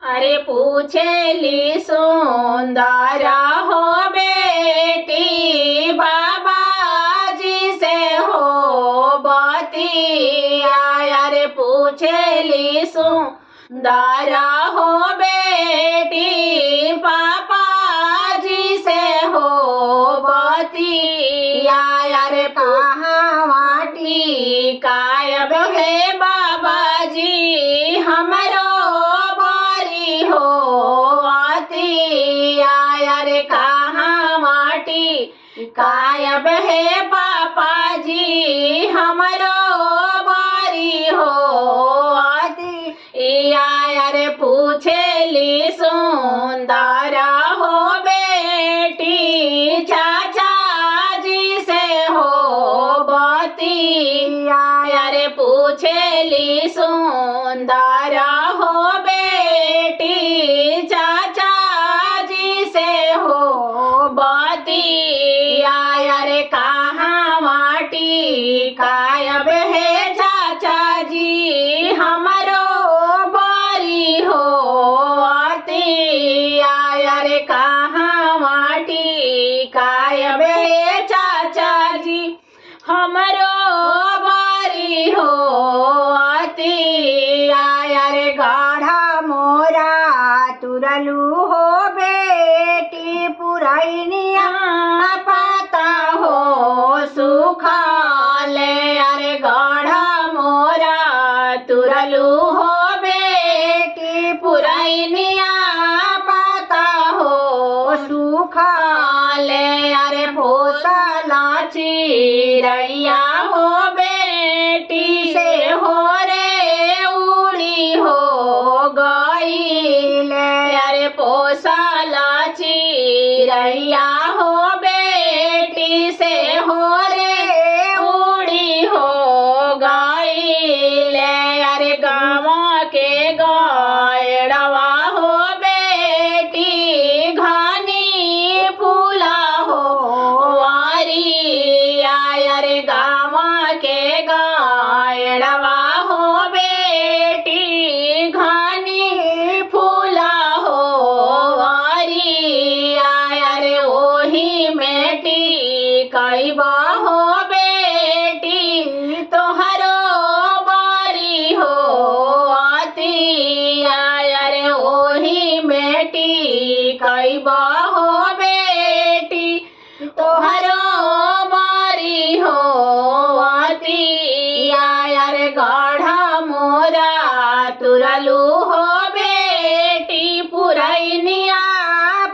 अरे पूछेली सुंदर हो बेटी बाबा जी से हो बतिया। अरे पूछेली सुंदर हो बेटी पापा जी से हो बतिया। अरे कहाँ वाटी कायब है बाबा जी हमरो बारी हो आतिया। अरे कहाँ वाटी कायब है पापा जी हमरो बारी हो आतिया। अरे पूछेली सुंदर हो बेटी चाचा जी से हो बतिया। अरे पूछेली सुंदर हो बेटी चाचा जी से हो बतिया। अरे कहाँ वाटी कायब है चाचा जी हमरो बारी हो आतिया। अरे कहाँ वाटी कायब है चाचा जी हमरो बारी हो आतिया। अरे गाढ़ा मोरा तुरलू हो बेटी पुरैनिया पाता हो सुखाले। अरे गाढ़ा मोरा तुरलू हो बेटी पुरैनिया पाता हो सुखाले। अरे भोसला चिरैया हो बेटी से हो रे उड़ी हो गईले। अरे भोसला चिरैया हो बेटी से हो रे उड़ी हो गईले। अरे गाँव के गैड़वा हो बेटी घनी फूला हो वारिया। अरे गाँव के गैड़वा हो बेटी घनी फूला हो वारिया। अरे ओही मेटी कैबा हो बेटी तोहरो बारी हो आतिया। अरे ओही मेटी कैबा हो बेटी तोहरो बारी हो आतिया। अरे गाढ़ा मोरा तुरलू हो बेटी पुरैनिया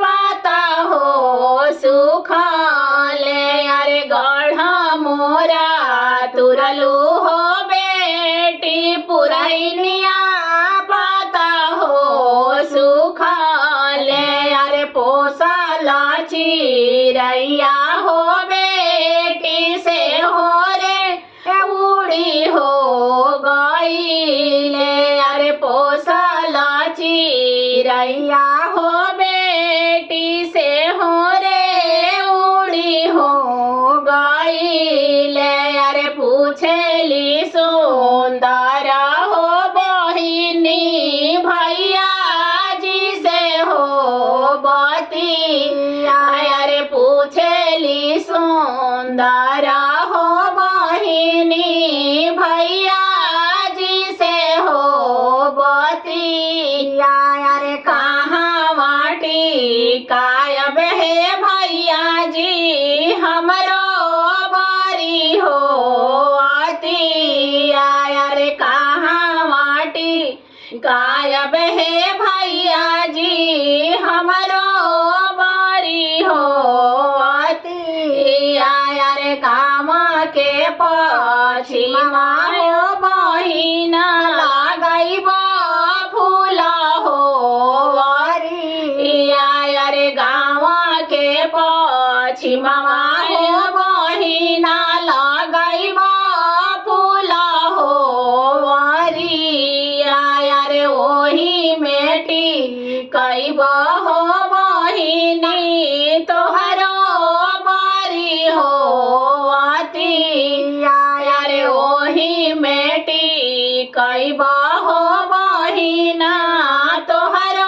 पाता हो सुखाले। अरे गाढ़ा मोरा तुरलू हो बेटी पुरैनिया पाता हो सुखाले। अरे पोसला चिरैया हो बेटी से हो रे उड़ी हो गईले। अरे पोसला चिरैया हो बेटी से हो रे उड़ी हो गईले। अरे पूछेली सुंदर हो बहिनी भैया जी से हो बतिया। अरे पूछेली सुंदर हो बहिनी भैया जी से हो बतिया। अरे कहाँ वाटी कायब है भैया जी हमरो बारी हो आतिया। अरे कहाँ वाटी कायब है भैया जी हमरो बारी हो आतिया। अरे कामा के पछिमा हो बहिना लागैबा फूला हो वारिया। अरे गाँव के पछिमा हो बहिना लागैबा फूला हो वारिया। अरे ओही मेटी कैबा हो बहिनी तोहरो बारी हो आतिया। अरे ओही मेटी कैबा हो बहिना तोहरो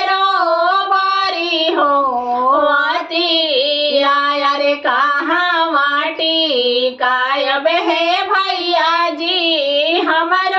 हमरो बारी हो वाती आया रे कहाँ वाटी कायब है भैया जी हमरो